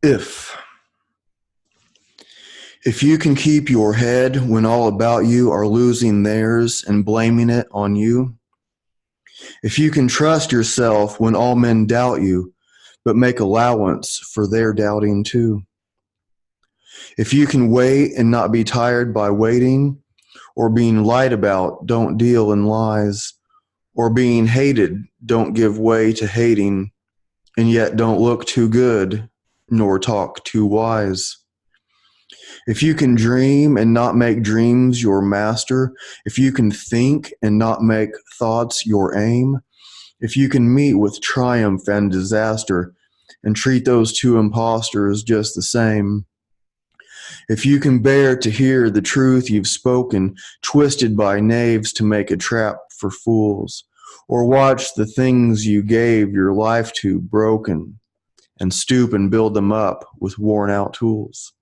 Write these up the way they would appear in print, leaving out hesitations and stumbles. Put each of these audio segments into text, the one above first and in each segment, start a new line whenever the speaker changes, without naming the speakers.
If. If you can keep your head when all about you are losing theirs and blaming it on you. If you can trust yourself when all men doubt you, but make allowance for their doubting too. If you can wait and not be tired by waiting, or being lied about, don't deal in lies, or being hated, don't give way to hating, and yet don't look too good, nor talk too wise. If you can dream and not make dreams your master, if you can think and not make thoughts your aim, if you can meet with triumph and disaster and treat those two impostors just the same, if you can bear to hear the truth you've spoken, twisted by knaves to make a trap for fools, or watch the things you gave your life to broken, and stoop and build them up with worn-out tools.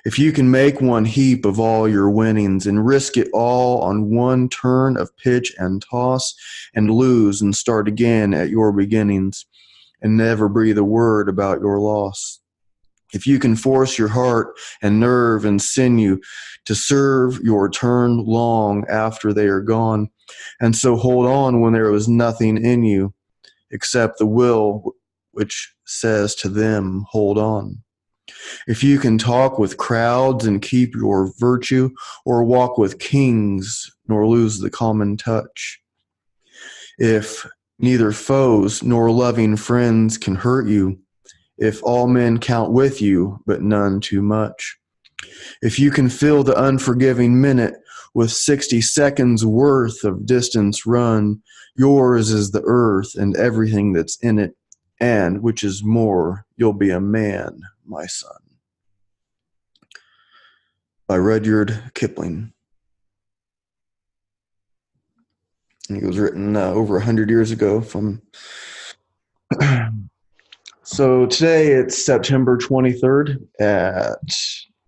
If you can make one heap of all your winnings and risk it all on one turn of pitch and toss and lose and start again at your beginnings and never breathe a word about your loss. If you can force your heart and nerve and sinew to serve your turn long after they are gone, and so hold on when there was nothing in you except the will which says to them, hold on. If you can talk with crowds and keep your virtue, or walk with kings nor lose the common touch. If neither foes nor loving friends can hurt you, if all men count with you, but none too much. If you can fill the unforgiving minute with 60 seconds worth of distance run, yours is the earth and everything that's in it, and, which is more, you'll be a man, my son. By Rudyard Kipling. It was written over 100 years ago. So today it's September 23rd at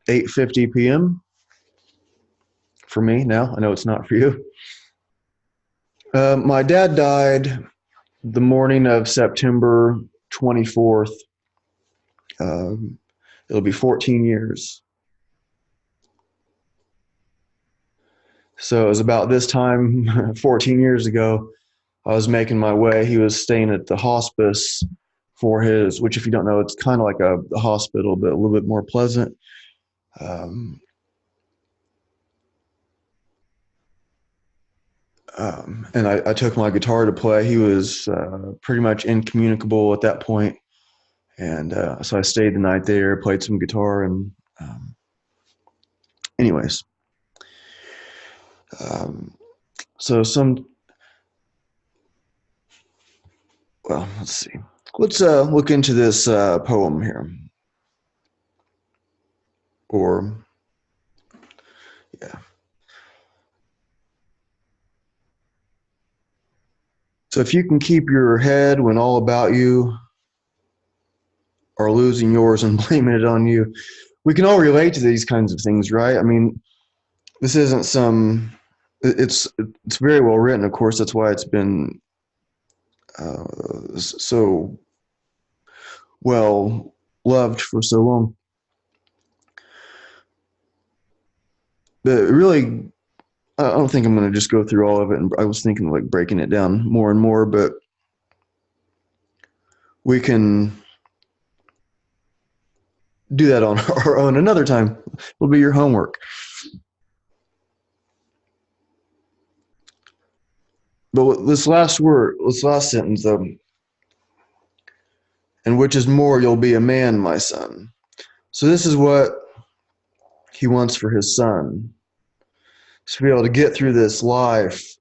8:50 p.m. for me now. I know it's not for you. My dad died the morning of September 24th. It'll be 14 years. So it was about this time 14 years ago, I was making my way. He was staying at the hospice for his, which if you don't know, it's kind of like a hospital, but a little bit more pleasant. And I took my guitar to play. He was pretty much incommunicable at that point. And so I stayed the night there, played some guitar, and anyways. Let's see. Let's look into this poem here. So if you can keep your head when all about you are losing yours and blaming it on you, we can all relate to these kinds of things, right? I mean, this isn't it's very well written, of course. That's why it's been so well loved for so long. But really, I don't think I'm going to just go through all of it. And I was thinking like breaking it down more and more, but we can do that on our own another time. It'll be your homework. But this last sentence, though, and which is more, you'll be a man, my son. So this is what he wants for his son, to be able to get through this life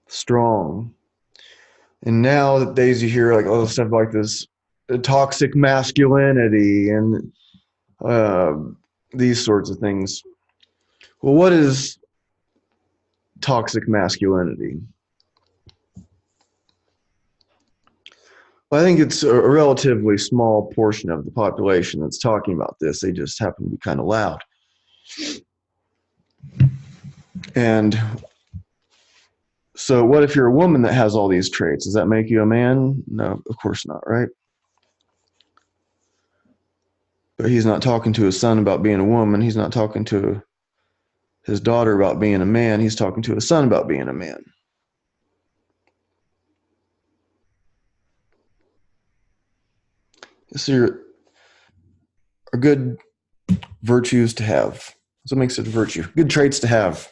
strong. And nowadays you hear like all stuff like this, toxic masculinity and these sorts of things. Well, what is toxic masculinity? Well, I think it's a relatively small portion of the population that's talking about this. They just happen to be kind of loud. And so what if you're a woman that has all these traits? Does that make you a man? No, of course not, right? But he's not talking to his son about being a woman. He's not talking to his daughter about being a man. He's talking to his son about being a man. These are good virtues to have. That's what makes it a virtue. Good traits to have.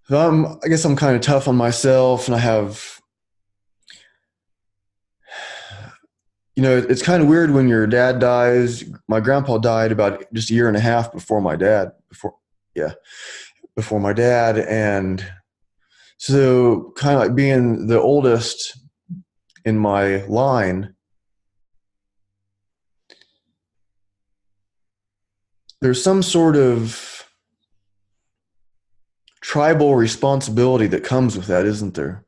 So I guess I'm kind of tough on myself, and I have, it's kind of weird when your dad dies. My grandpa died about just a year and a half before my dad. Before my dad, and so kind of like being the oldest in my line, there's some sort of tribal responsibility that comes with that, isn't there?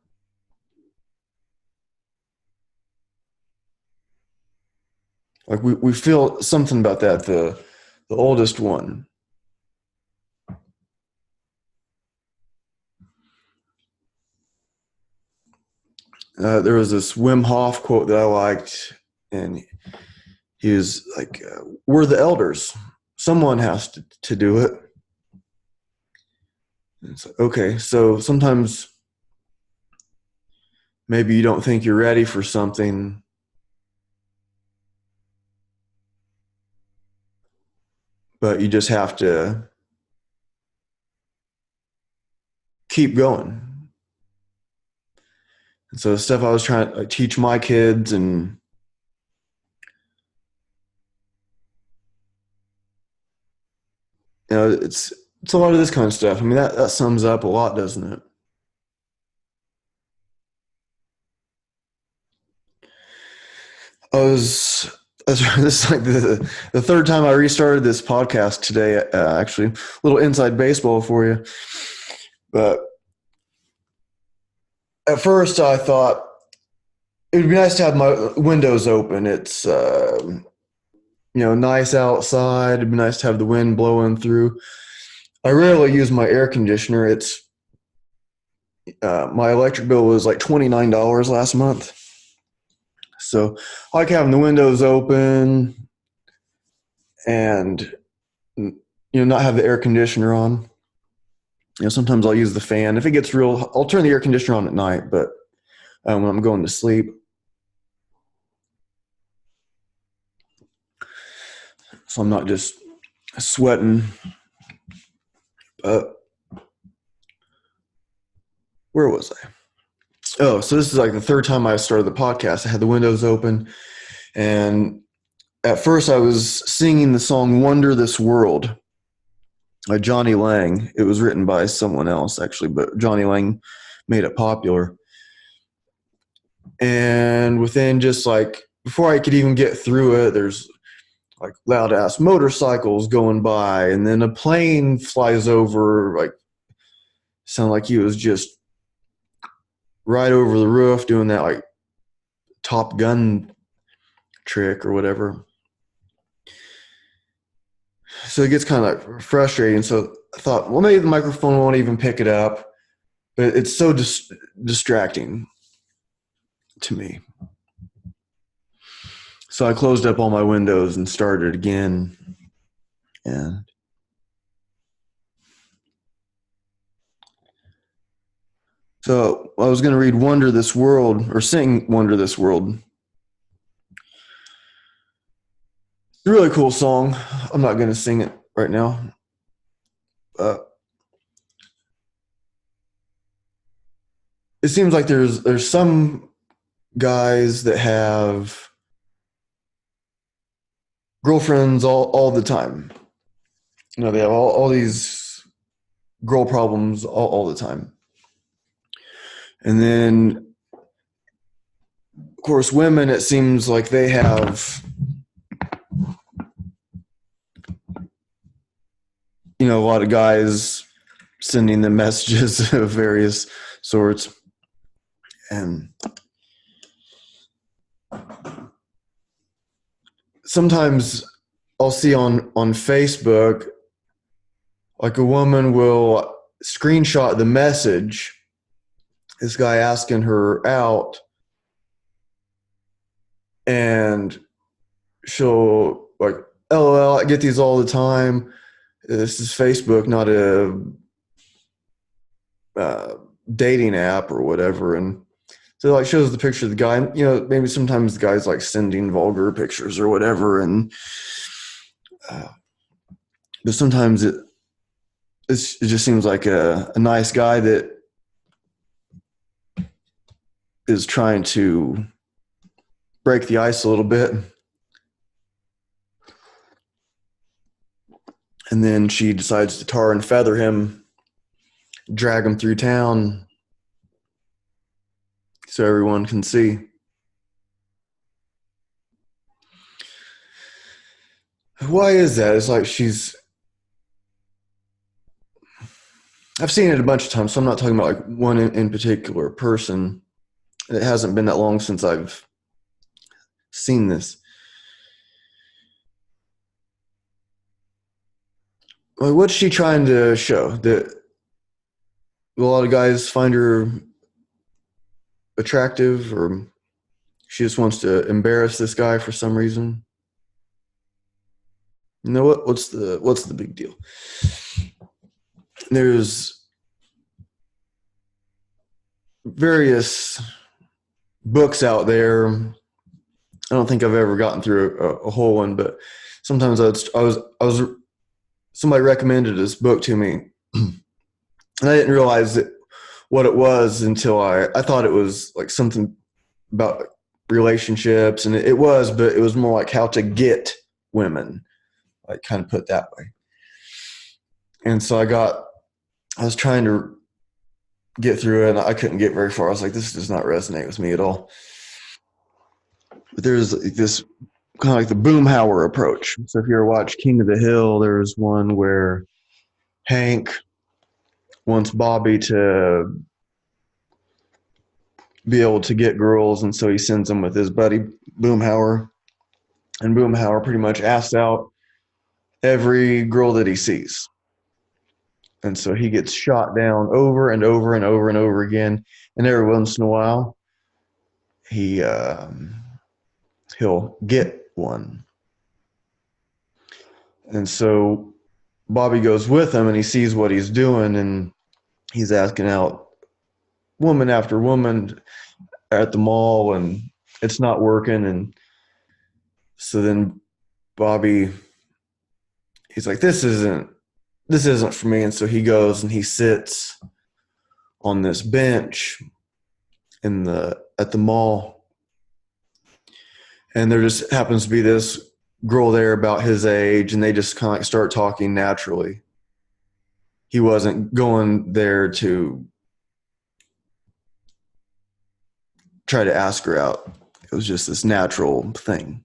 Like we feel something about that, the oldest one. There was this Wim Hof quote that I liked, and he was like, we're the elders. Someone has to do it. It's like, okay, so sometimes maybe you don't think you're ready for something, but you just have to keep going. And so the stuff I was trying to teach my kids, and it's a lot of this kind of stuff. I mean, that sums up a lot, doesn't it? This is like the third time I restarted this podcast today. Actually, a little inside baseball for you. But at first, I thought it would be nice to have my windows open. It's nice outside. It'd be nice to have the wind blowing through. I rarely use my air conditioner. It's my electric bill was like $29 last month. So I like having the windows open and not have the air conditioner on. Sometimes I'll use the fan. If it gets real, I'll turn the air conditioner on at night, but when I'm going to sleep. So I'm not just sweating. But where was I? Oh, so this is like the third time I started the podcast. I had the windows open, and at first I was singing the song Wonder This World by Johnny Lang. It was written by someone else, actually, but Johnny Lang made it popular. And within just like, before I could even get through it, there's like loud ass motorcycles going by, and then a plane flies over, like, sound like he was just right over the roof doing that like Top Gun trick or whatever. So it gets kind of like frustrating. So I thought, well, maybe the microphone won't even pick it up, but it's so distracting to me. So I closed up all my windows and started again. And so I was going to read Wonder This World, or sing Wonder This World. It's a really cool song. I'm not going to sing it right now. It seems like there's some guys that have girlfriends all the time. They have all these girl problems all the time. And then, of course, women, it seems like they have, a lot of guys sending them messages of various sorts. And sometimes I'll see on Facebook, like a woman will screenshot the message, this guy asking her out, and she'll like, LOL, I get these all the time. This is Facebook, not a uh, dating app or whatever. And so like shows the picture of the guy, and maybe sometimes the guy's like sending vulgar pictures or whatever, and uh, but sometimes it just seems like a nice guy that is trying to break the ice a little bit. And then she decides to tar and feather him, drag him through town so everyone can see. Why is that? It's like I've seen it a bunch of times, so I'm not talking about like one in particular person. It hasn't been that long since I've seen this. Like, what's she trying to show? That a lot of guys find her attractive, or she just wants to embarrass this guy for some reason? You know what? What's the big deal? There's various books out there. I don't think I've ever gotten through a whole one, but sometimes I was somebody recommended this book to me, and I didn't realize what it was until I thought it was like something about relationships, and it was, but it was more like how to get women, like kind of put that way. And so I was trying to get through it, and I couldn't get very far. I was like, this does not resonate with me at all. But there's this kind of like the Boomhauer approach. So if you ever watch King of the Hill, there's one where Hank wants Bobby to be able to get girls, and so he sends them with his buddy Boomhauer. And Boomhauer pretty much asks out every girl that he sees. And so he gets shot down over and over and over and over again. And every once in a while, he'll get one. And so Bobby goes with him, and he sees what he's doing, and he's asking out woman after woman at the mall, and it's not working. And so then Bobby, he's like, this isn't for me. And so he goes and he sits on this bench at the mall, and there just happens to be this girl there about his age, and they just kind of like start talking naturally. He wasn't going there to try to ask her out. It was just this natural thing.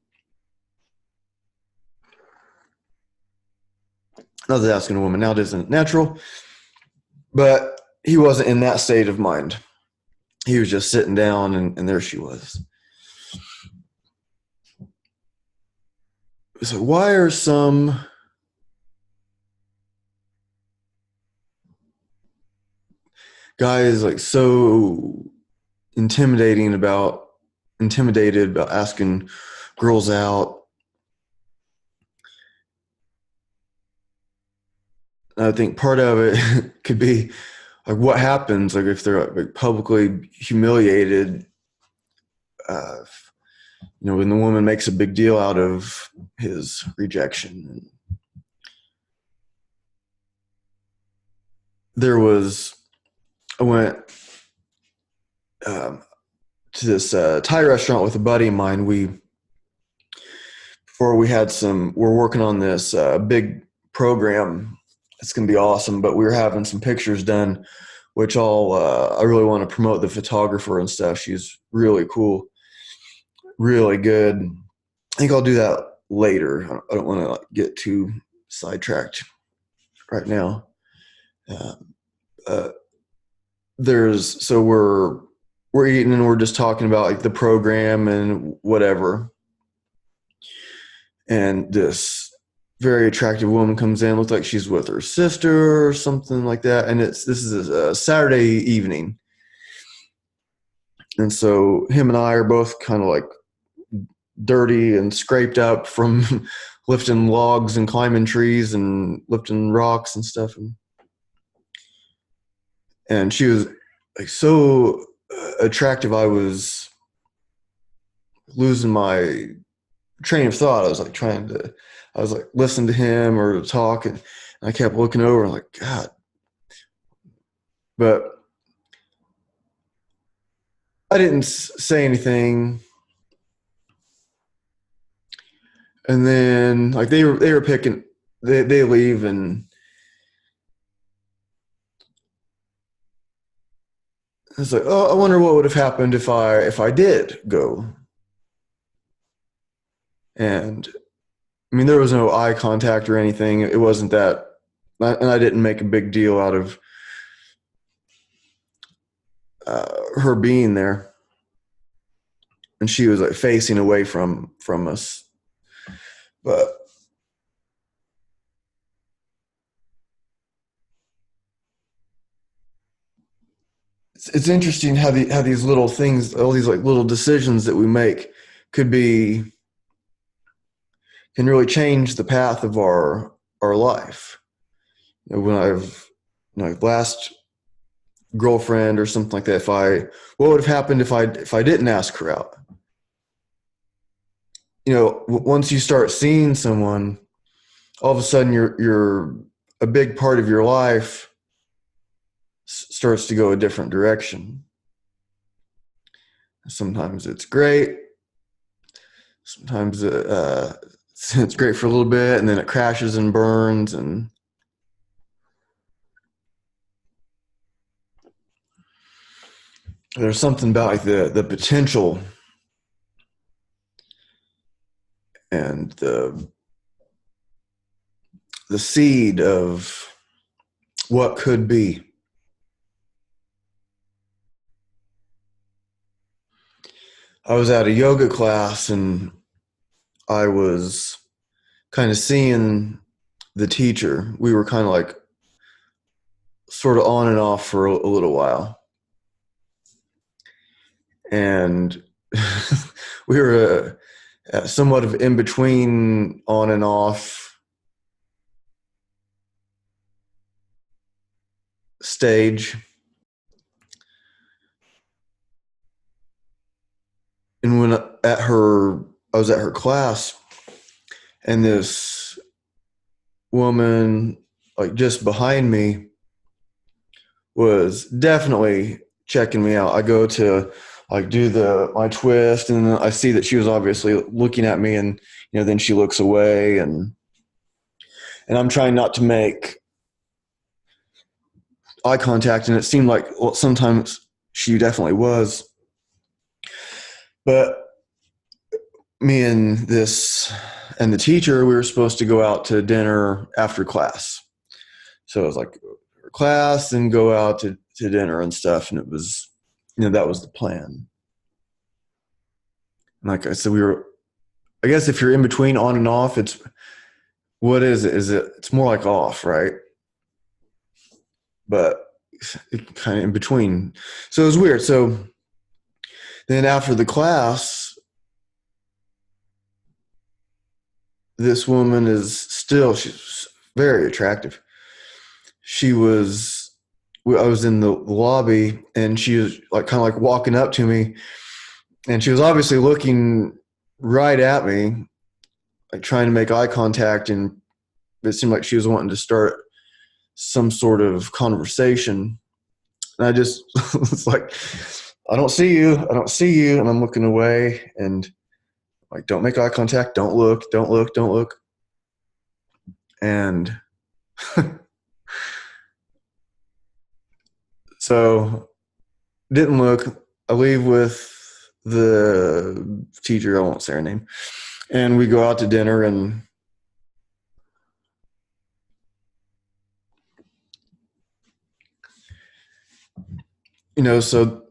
Not that asking a woman out isn't natural, but he wasn't in that state of mind. He was just sitting down, and there she was. So why are some guys like so intimidated about asking girls out? I think part of it could be like what happens, like if they're like publicly humiliated, when the woman makes a big deal out of his rejection. I went to this Thai restaurant with a buddy of mine. We're working on this big program. It's going to be awesome, but we were having some pictures done, which I really want to promote the photographer and stuff. She's really cool, really good. I think I'll do that later. I don't want to get too sidetracked right now. We're eating and we're just talking about like the program and whatever. And this very attractive woman comes in, looks like she's with her sister or something like that. And this is a Saturday evening. And so him and I are both kind of like dirty and scraped up from lifting logs and climbing trees and lifting rocks and stuff. And she was like so attractive. I was losing my train of thought. I was like listening to him or talk, and I kept looking over like, God. But I didn't say anything. And then like they were picking, they leave, and it's like, oh, I wonder what would have happened if I did go. And I mean, there was no eye contact or anything. It wasn't that, and I didn't make a big deal out of her being there. And she was like facing away from us. But it's interesting how these little things, all these like little decisions that we make can really change the path of our life. You know, when I've, last girlfriend or something like that, what would have happened if I didn't ask her out? Once you start seeing someone, all of a sudden you're a big part of your life starts to go a different direction. Sometimes it's great. Sometimes it's great for a little bit, and then it crashes and burns. And there's something about like the potential and the seed of what could be. I was at a yoga class, and I was kind of seeing the teacher. We were kind of like sort of on and off for a little while. And we were somewhat of in between on and off stage. And when I was at her class, and this woman, like just behind me, was definitely checking me out. I go to like do my twist, and I see that she was obviously looking at me, and then she looks away, and I'm trying not to make eye contact, and it seemed like, well, sometimes she definitely was. But me and the teacher, we were supposed to go out to dinner after class. So it was like class and go out to dinner and stuff. And it was, that was the plan. And like I said, I guess if you're in between on and off, what is it? It's more like off, right? But it kind of in between. So it was weird. So then after the class, this woman she's very attractive. I was in the lobby, and she was like kind of like walking up to me, and she was obviously looking right at me, like trying to make eye contact, and it seemed like she was wanting to start some sort of conversation. And I just was like, I don't see you. And I'm looking away, and like, don't make eye contact. Don't look. And so didn't look. I leave with the teacher. I won't say her name. And we go out to dinner, and so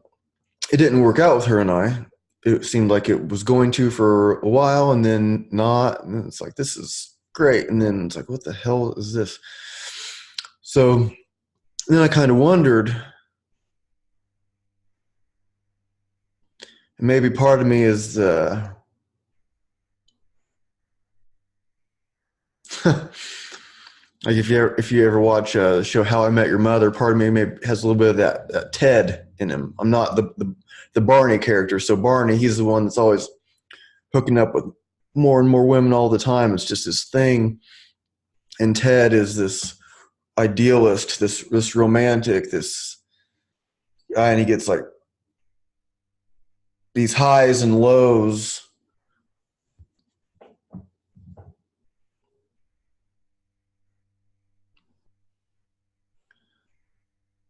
it didn't work out with her and I. It seemed like it was going to for a while, and then not. And it's like, this is great. And then it's like, what the hell is this? So then I kind of wondered, maybe part of me is Like if you ever watch the show How I Met Your Mother, part of me maybe has a little bit of that Ted in him. I'm not the Barney character. So Barney, he's the one that's always hooking up with more and more women all the time. It's just this thing. And Ted is this idealist, this romantic, this guy, and he gets like these highs and lows.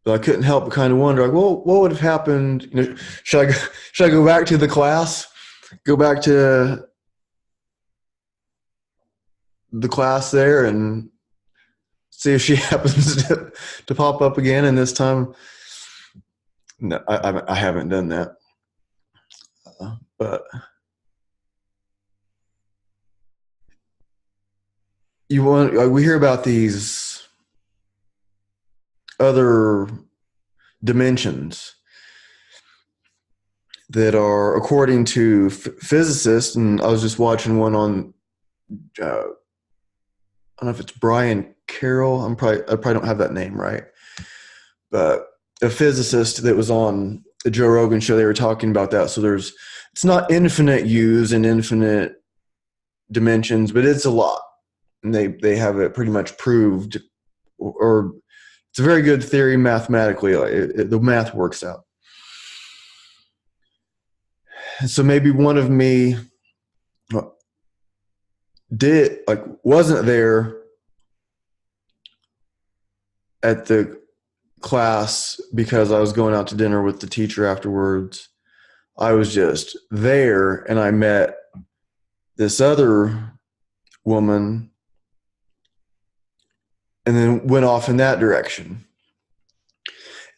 But I couldn't help but kind of wonder, like, well, what would have happened? You know, should I go back to the class? Go back to the class there and see if she happens to pop up again. And this time, no, I haven't done that. But we hear about these other dimensions that are, according to physicists, and I was just watching one on, I don't know if it's Brian Carroll. I probably don't have that name right, but a physicist that was on the Joe Rogan show, they were talking about that. So it's not infinite U's and infinite dimensions, but it's a lot, and they have it pretty much proved, or it's a very good theory mathematically. The math works out. And so maybe one of me wasn't there at the class because I was going out to dinner with the teacher afterwards. I was just there, and I met this other woman and then went off in that direction.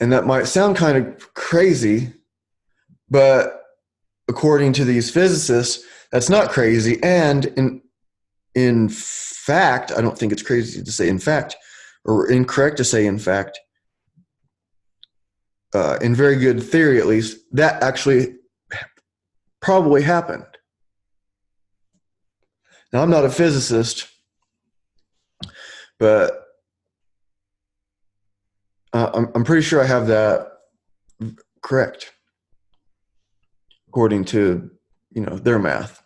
And that might sound kind of crazy, but according to these physicists, that's not crazy. And in fact, I don't think it's crazy to say in fact, or incorrect to say in fact, in very good theory at least, that actually probably happened. Now, I'm not a physicist, but I'm pretty sure I have that correct, according to, their math.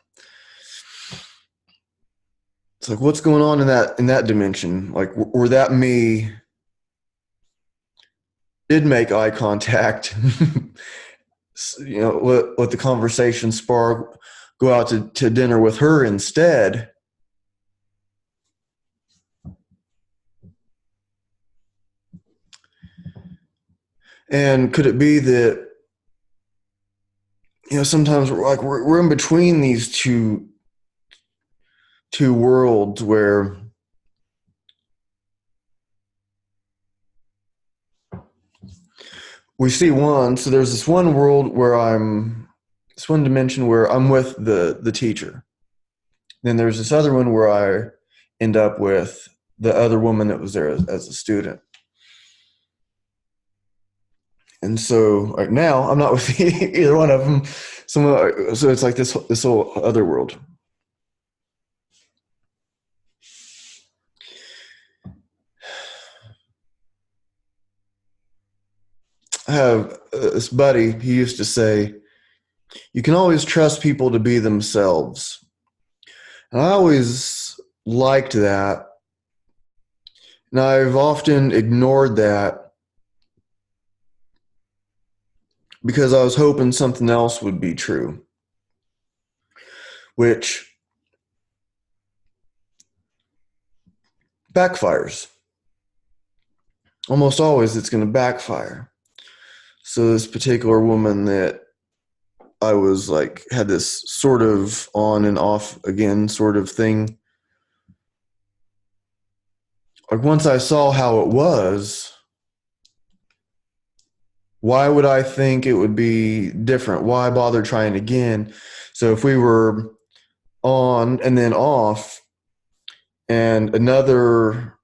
It's like, what's going on in that dimension? Like, where that me did make eye contact, let the conversation spark, go out to dinner with her instead. And could it be that, sometimes we're in between these two worlds where we see one. So there's this one world where this one dimension where I'm with the teacher. Then there's this other one where I end up with the other woman that was there as a student. And so right now I'm not with either one of them. So it's like this whole other world. I have this buddy, he used to say, you can always trust people to be themselves. And I always liked that. And I've often ignored that because I was hoping something else would be true, which backfires. Almost always it's going to backfire. So this particular woman that I was had this sort of on and off again sort of thing. Once I saw how it was, why would I think it would be different? Why bother trying again? So if we were on and then off, and another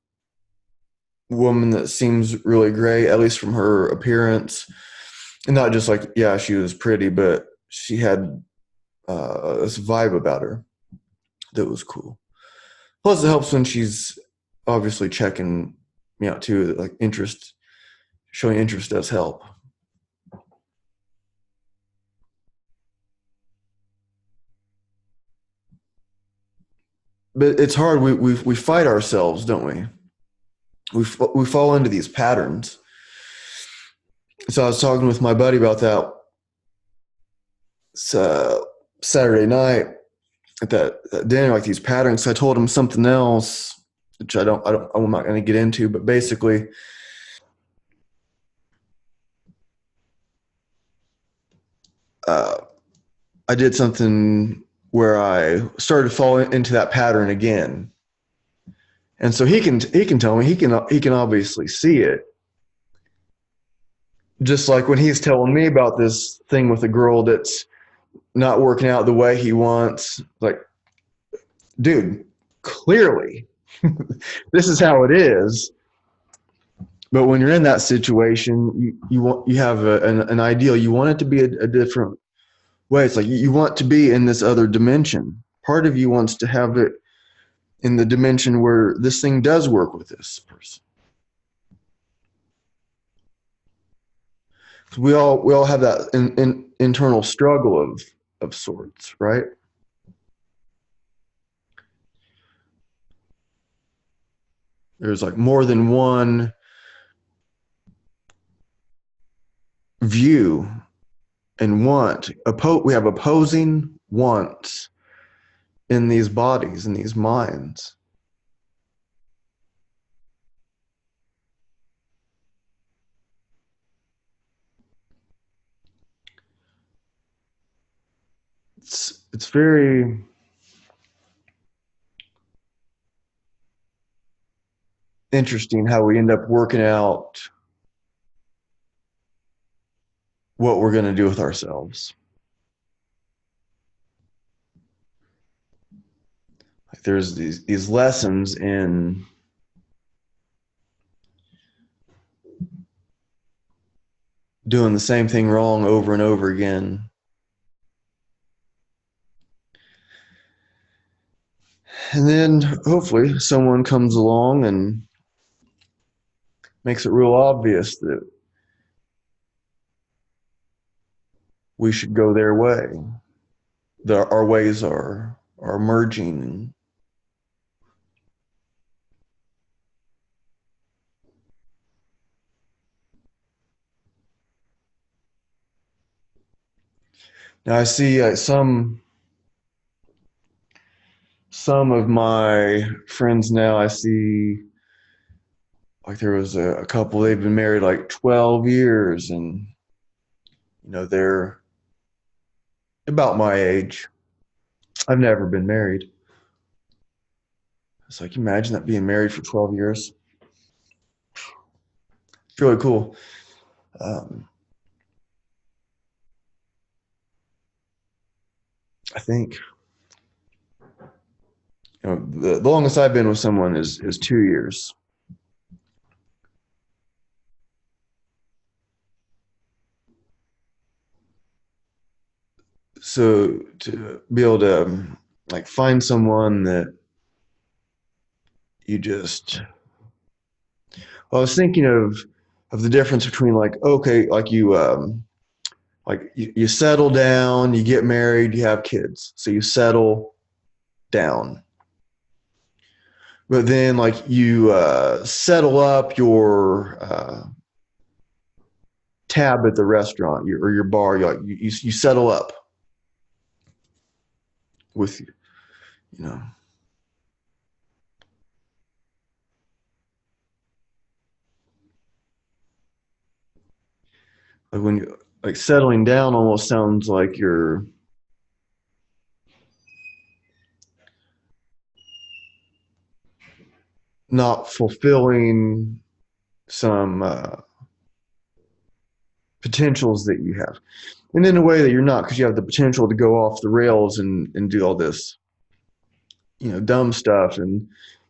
woman that seems really great, at least from her appearance, and not just she was pretty, but she had this vibe about her that was cool. Plus, it helps when she's obviously checking me out too. Like showing interest does help. But it's hard. We fight ourselves, don't we? We fall into these patterns. So I was talking with my buddy about that Saturday night at that dinner, like these patterns. I told him something else, which I'm not going to get into, but basically, uh, I did something where I started falling into that pattern again. And so he can tell me, he can obviously see it. Just like when he's telling me about this thing with a girl that's not working out the way he wants. Like, dude, clearly this is how it is. But when you're in that situation, you have an ideal. You want it to be a different way. It's like you want to be in this other dimension. Part of you wants to have it in the dimension where this thing does work with this person. So we all have that internal struggle of sorts, right? There's like more than one view and want. We have opposing wants in these bodies, in these minds. It's very interesting how we end up working out what we're going to do with ourselves. Like there's these lessons in doing the same thing wrong over and over again. And then hopefully someone comes along and makes it real obvious that we should go their way. That our ways are merging. Now I see some of my friends now. I see like there was a couple. They've been married like 12 years, and they're about my age. I've never been married. It's like, imagine that, being married for 12 years. It's really cool. Um, I think the longest I've been with someone is 2 years. So to be able to like find someone that you just, well, I was thinking of the difference between, like, okay, like you settle down, you get married, you have kids, so you settle down. But then like you settle up your tab at the restaurant, or your bar. You settle up with you know like when you, like, settling down almost sounds like you're not fulfilling some potentials that you have, and in a way that you're not, because you have the potential to go off the rails and do all this dumb stuff and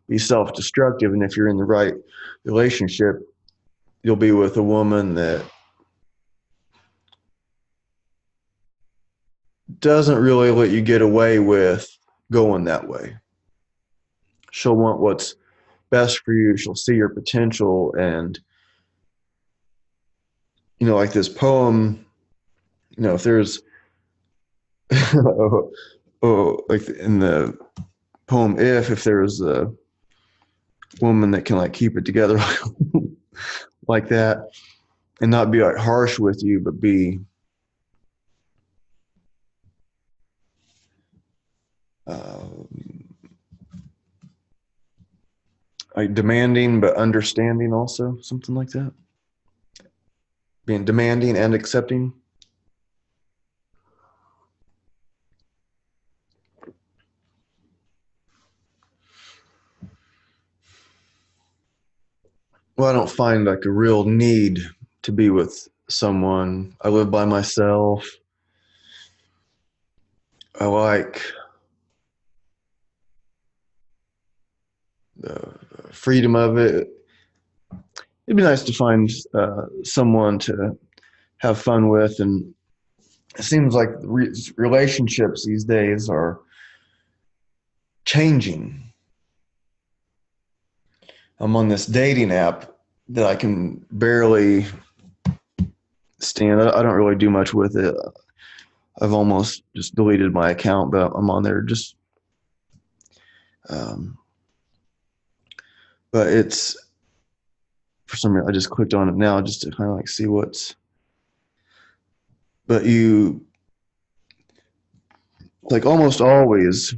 be self-destructive. And if you're in the right relationship, you'll be with a woman that doesn't really let you get away with going that way. she'll want what's best for you. She'll see your potential. And, like this poem, if there's, like in the poem, if there's a woman that can like keep it together like that and not be like harsh with you, but be like demanding but understanding also, something like that. Being demanding and accepting. Well, I don't find like a real need to be with someone. I live by myself. I like the freedom of it. It'd be nice to find someone to have fun with, and it seems like relationships these days are changing. I'm on this dating app that I can barely stand. I don't really do much with it. I've almost just deleted my account, but I'm on there just but it's, for some reason I just clicked on it now just to kind of like see what's, but you like almost always,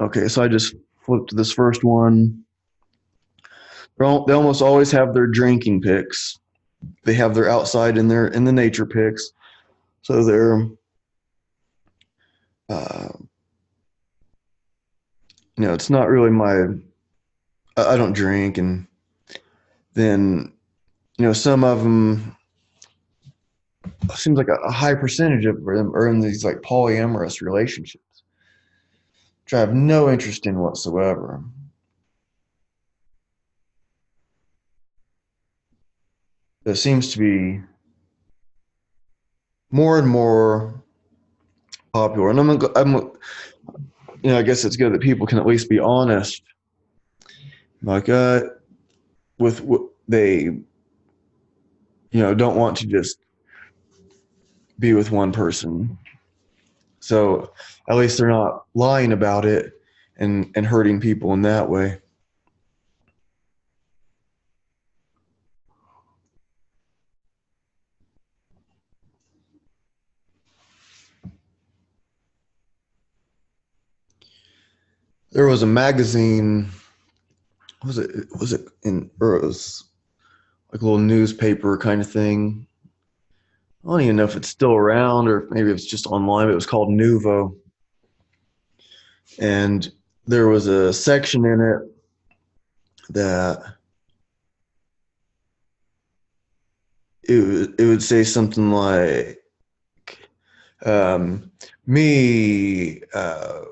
okay, so I just flipped to this first one. They almost always have their drinking pics. They have their outside in the nature pics. So they're it's not really I don't drink. And then some of them, seems like a high percentage of them are in these like polyamorous relationships, which I have no interest in whatsoever. That seems to be more and more popular, and I guess it's good that people can at least be honest, like with what they don't want to just be with one person, so at least they're not lying about it and hurting people in that way. There was a magazine, was it in, or it was like a little newspaper kind of thing. I don't even know if it's still around or maybe it's just online, but it was called Nuvo. And there was a section in it that it would say something like, me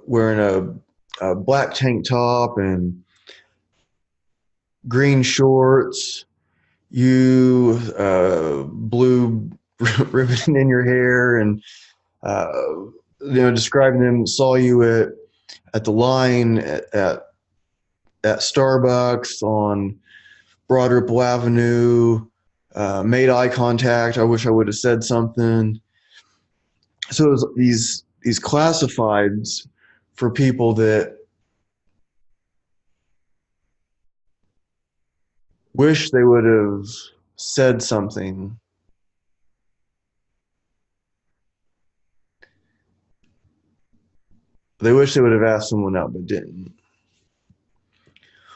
wearing a black tank top and green shorts, you blue ribbon in your hair, and describing them. Saw you at the line at Starbucks on Broad Ripple Avenue. Made eye contact. I wish I would have said something. So it was these classifieds for people that wish they would have said something. They wish they would have asked someone out but didn't.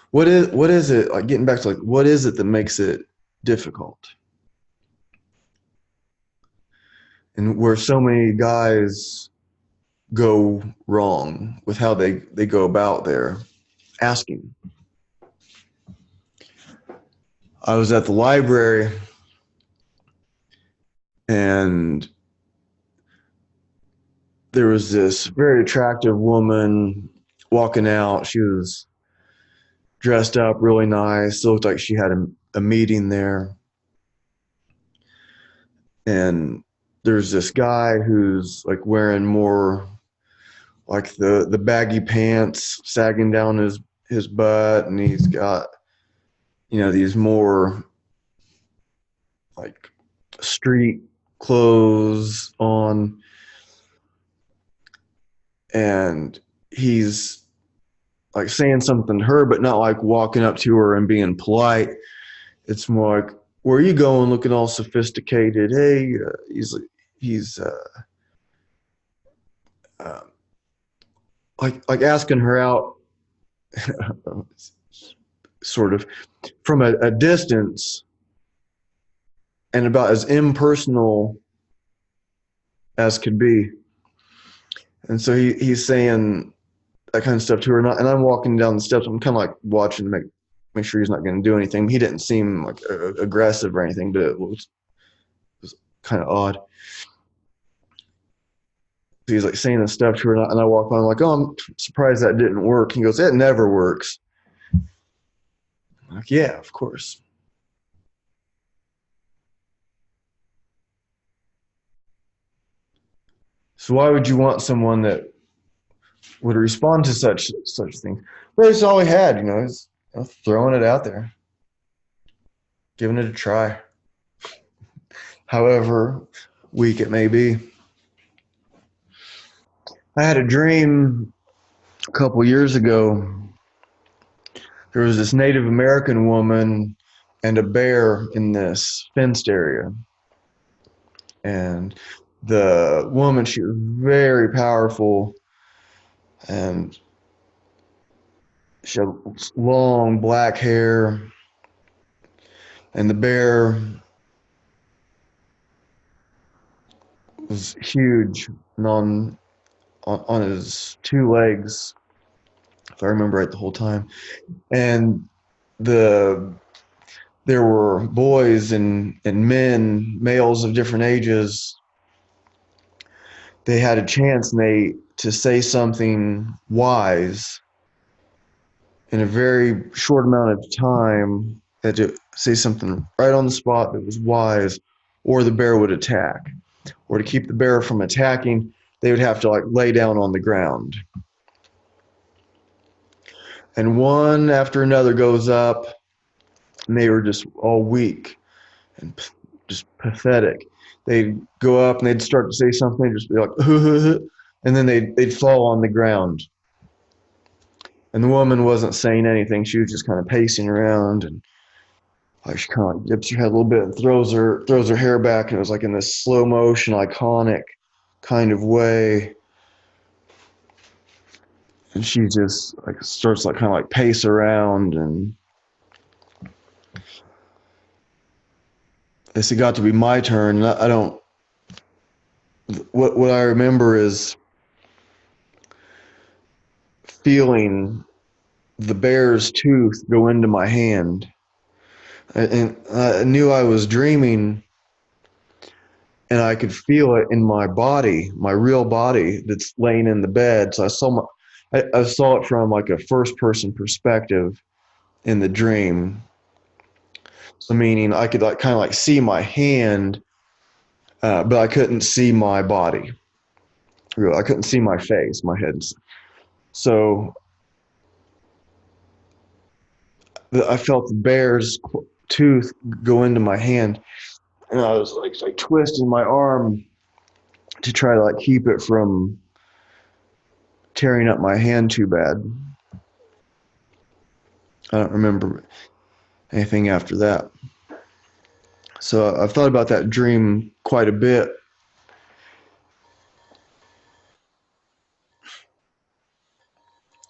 What is it, like, getting back to like what is it that makes it difficult? And where so many guys go wrong with how they go about their asking. I was at the library and there was this very attractive woman walking out. She was dressed up really nice. It looked like she had a meeting there. And there's this guy who's like wearing more like the baggy pants sagging down his butt, and he's got, these more like street clothes on, and he's like saying something to her, but not like walking up to her and being polite. It's more like, where are you going looking all sophisticated? Hey, he's like asking her out sort of from a distance, and about as impersonal as could be. And so he's saying that kind of stuff to her, and I'm walking down the steps. I'm kind of like watching to make sure he's not going to do anything. He didn't seem like aggressive or anything, but it was kind of odd. So he's like saying this stuff to her, and I walk by. I'm like, oh, I'm surprised that didn't work. He goes, it never works. I'm like, yeah, of course. So why would you want someone that would respond to such things? But it's all he had, he's throwing it out there, giving it a try, however weak it may be. I had a dream a couple years ago. There was this Native American woman and a bear in this fenced area. And the woman, she was very powerful, and she had long black hair. And the bear was huge and on his two legs, if I remember right the whole time. And there were boys and men, males of different ages. They had a chance to say something wise in a very short amount of time. They had to say something right on the spot that was wise, or the bear would attack. Or to keep the bear from attacking, they would have to like lay down on the ground. And one after another goes up, and they were just all weak and just pathetic. They'd go up and they'd start to say something, they'd just be like, and then they'd fall on the ground. And the woman wasn't saying anything. She was just kind of pacing around, and like she kind of like dips her head a little bit and throws her hair back, and it was like in this slow motion, iconic kind of way. And she just like starts like kind of like pace around, and it got to be my turn. And I don't. What I remember is feeling the bear's tooth go into my hand, and I knew I was dreaming, and I could feel it in my body, my real body that's laying in the bed. So I saw it from like a first-person perspective in the dream. So meaning I could like kind of like see my hand, but I couldn't see my body. I couldn't see my face, my head. So I felt the bear's tooth go into my hand, and I was like twisting my arm to try to like keep it from tearing up my hand too bad. I don't remember anything after that. So I've thought about that dream quite a bit.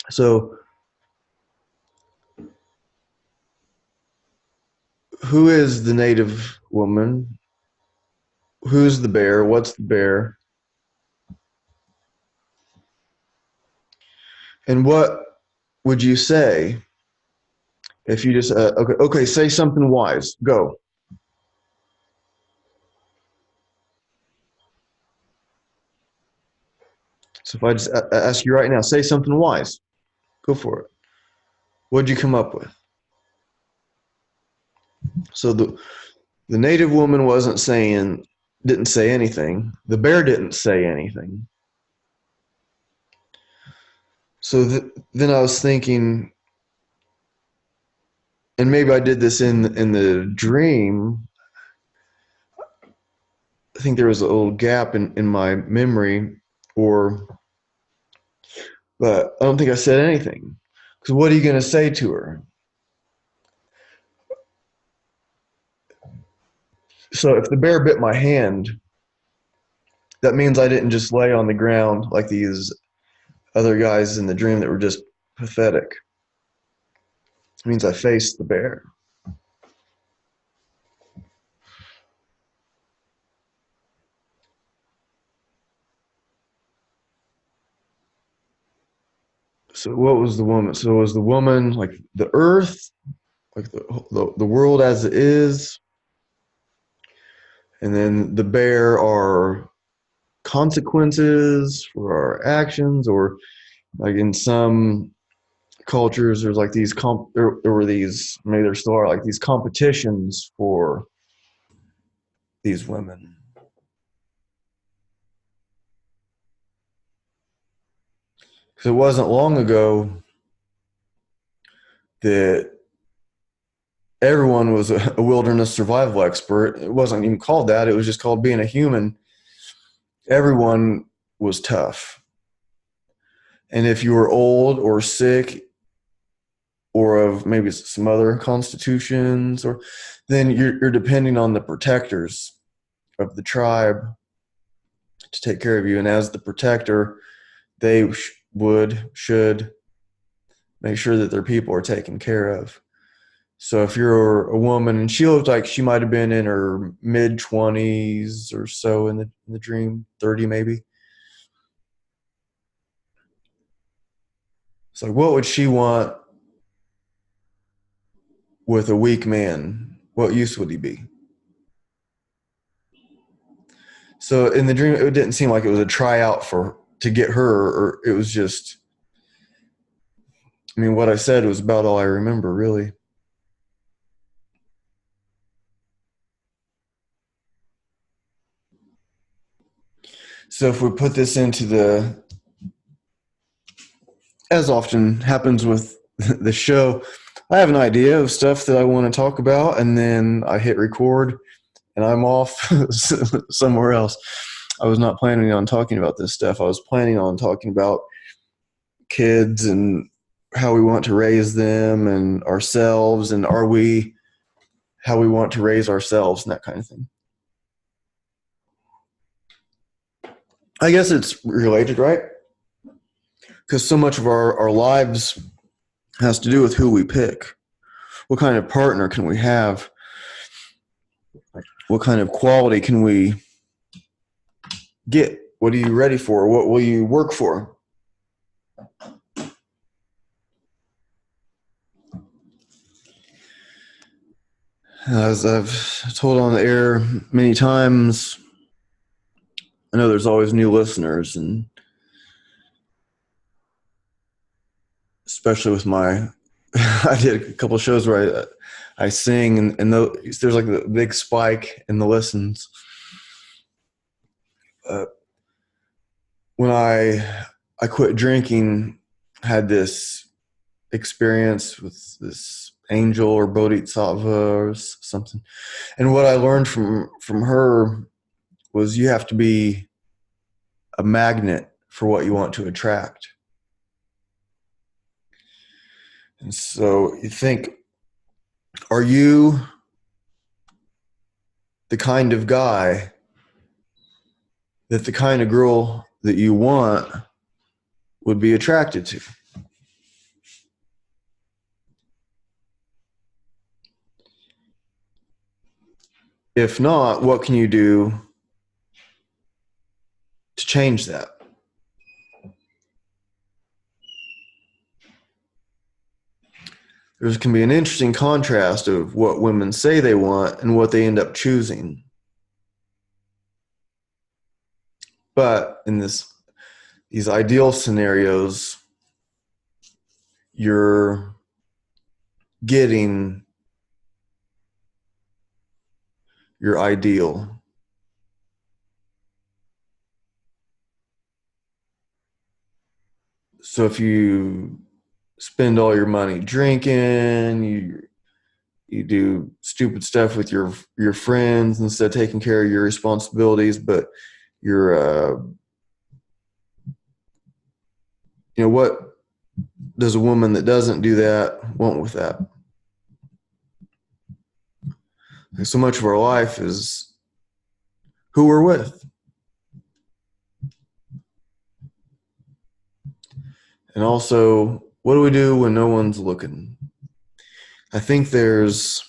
So who is the native woman? Who's the bear? What's the bear? And what would you say if you just okay, say something wise. Go. So if I just ask you right now, say something wise. Go for it. What'd you come up with? So the native woman didn't say anything. The bear didn't say anything. So then I was thinking, and maybe I did this in the dream. I think there was a little gap in my memory, or but I don't think I said anything. Because what are you going to say to her? So if the bear bit my hand, that means I didn't just lay on the ground like these other guys in the dream that were just pathetic. It means I faced the bear. So what was the woman? So was the woman like the earth, like the world as it is, and then the bear are consequences for our actions, or like in some cultures there's like these there were these, maybe there still are, like these competitions for these women. Because it wasn't long ago that everyone was a wilderness survival expert. It wasn't even called that, it was just called being a human. Everyone was tough, and if you were old or sick or of maybe some other constitutions, or then you're depending on the protectors of the tribe to take care of you. And as the protector, they should make sure that their people are taken care of. So if you're a woman, and she looked like she might have been in her mid 20s or so in the dream, 30 maybe. So what would she want with a weak man? What use would he be? So in the dream, it didn't seem like it was a tryout for to get her, or it was just. I mean, what I said was about all I remember, really. So if we put this into the, as often happens with the show, I have an idea of stuff that I want to talk about, and then I hit record, and I'm off somewhere else. I was not planning on talking about this stuff. I was planning on talking about kids and how we want to raise them and ourselves, and are we how we want to raise ourselves and that kind of thing. I guess it's related, right? Because so much of our lives has to do with who we pick. What kind of partner can we have? What kind of quality can we get? What are you ready for? What will you work for? As I've told on the air many times, I know there's always new listeners, and especially with my, I did a couple of shows where I sing, and there's like a big spike in the listens. Uh, when I quit drinking, had this experience with this angel or bodhisattva or something, and what I learned from her was you have to be a magnet for what you want to attract. And so you think, are you the kind of guy that the kind of girl that you want would be attracted to? If not, what can you do to change that? There can be an interesting contrast of what women say they want and what they end up choosing. But in these ideal scenarios, you're getting your ideal. So if you spend all your money drinking, you do stupid stuff with your friends instead of taking care of your responsibilities, but you're what does a woman that doesn't do that want with that? Like, so much of our life is who we're with. And also, what do we do when no one's looking? I think there's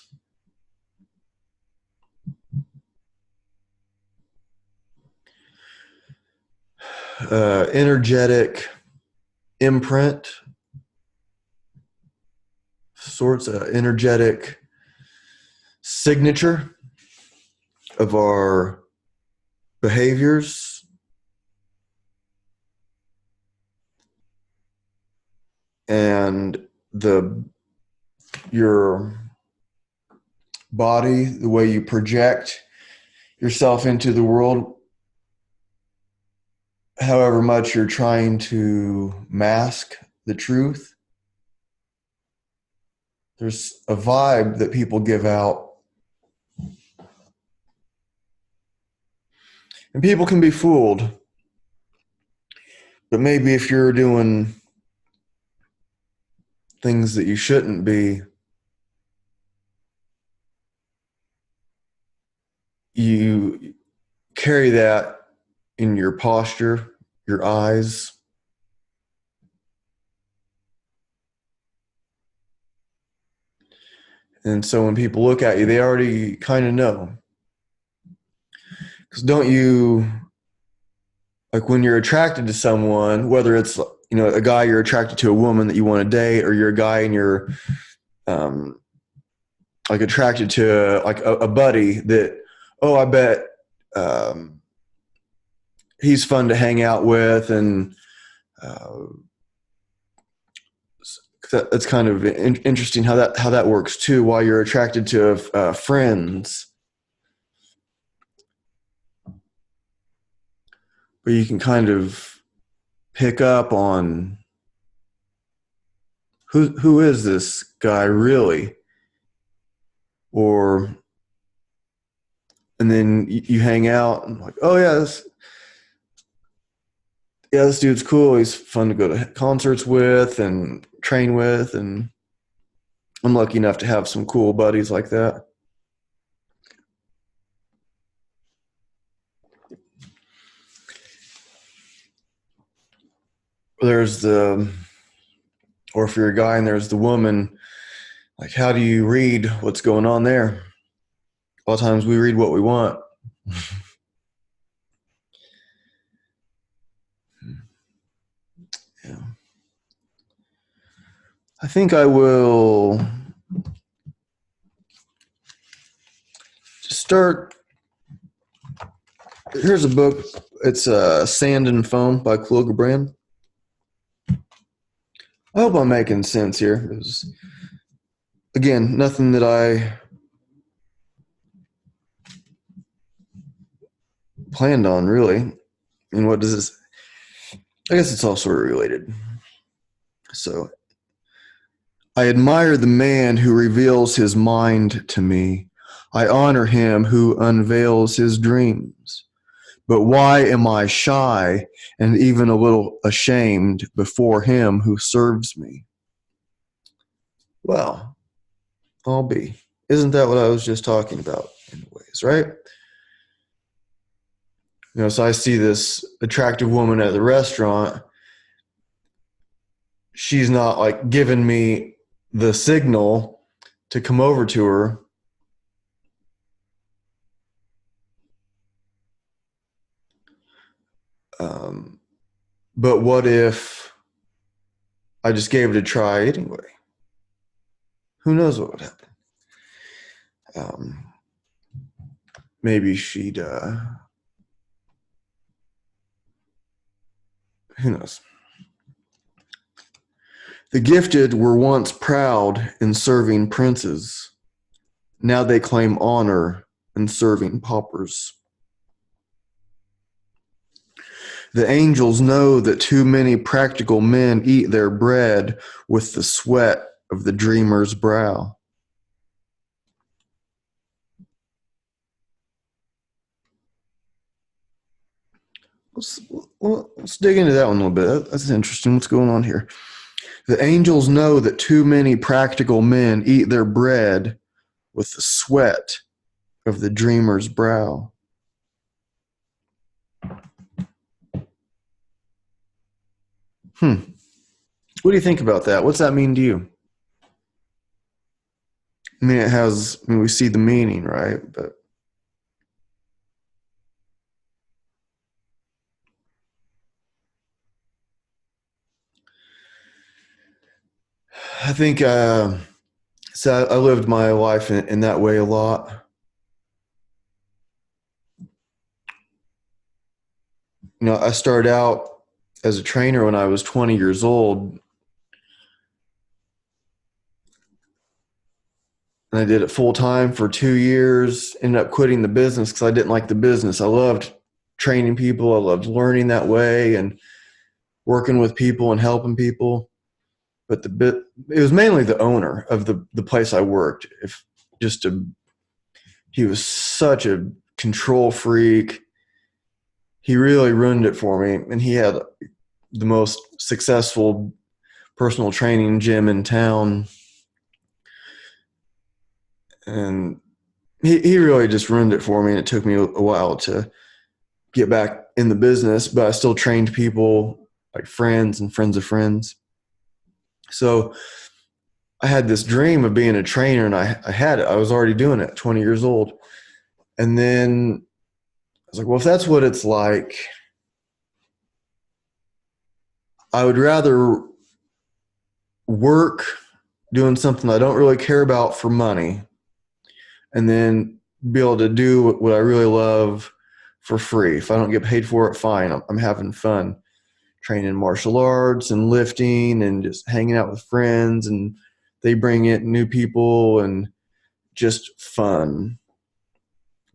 energetic imprint, sorts of energetic signature of our behaviors and your body, the way you project yourself into the world, however much you're trying to mask the truth. There's a vibe that people give out. And people can be fooled. But maybe if you're doing things that you shouldn't be, you carry that in your posture, your eyes. And so when people look at you, they already kind of know. Because don't you, like when you're attracted to someone, whether it's a guy, you're attracted to a woman that you want to date, or you're a guy and you're like attracted to like a buddy that, oh, I bet he's fun to hang out with, and that's kind of interesting how that works too. While you're attracted to friends, but you can kind of pick up on who is this guy really, and then you hang out and like, oh yeah, this dude's cool. He's fun to go to concerts with and train with, and I'm lucky enough to have some cool buddies like that. Or if you're a guy and there's the woman, like how do you read what's going on there? A lot of times we read what we want. Yeah. I think I will just start. Here's a book. It's Sand and Foam by Kahlil Gibran. I hope I'm making sense here. It was, again, nothing that I planned on, really. And what does this? I guess it's all sort of related. So, I admire the man who reveals his mind to me. I honor him who unveils his dreams. But why am I shy and even a little ashamed before him who serves me? Well, I'll be. Isn't that what I was just talking about in ways, right? So I see this attractive woman at the restaurant. She's not like giving me the signal to come over to her. But what if I just gave it a try anyway? Who knows what would happen? Maybe she'd, who knows? The gifted were once proud in serving princes. Now they claim honor in serving paupers. The angels know that too many practical men eat their bread with the sweat of the dreamer's brow. let's, let's dig into that one a little bit. That's interesting. What's going on here? The angels know that too many practical men eat their bread with the sweat of the dreamer's brow. What do you think about that? What's that mean to you? I mean, we see the meaning, right? But I think, so I lived my life in that way a lot. I started out as a trainer when I was 20 years old, and I did it full time for 2 years. Ended up quitting the business because I didn't like the business. I loved training people. I loved learning that way and working with people and helping people. But it was mainly the owner of the place I worked. He was such a control freak. He really ruined it for me, and he had the most successful personal training gym in town, and he really just ruined it for me. And it took me a while to get back in the business, but I still trained people like friends and friends of friends. So I had this dream of being a trainer, and I had it. I was already doing it at 20 years old. And then I was like, well, if that's what it's like, I would rather work doing something I don't really care about for money, and then be able to do what I really love for free. If I don't get paid for it, fine. I'm having fun training martial arts and lifting and just hanging out with friends, and they bring in new people and just fun.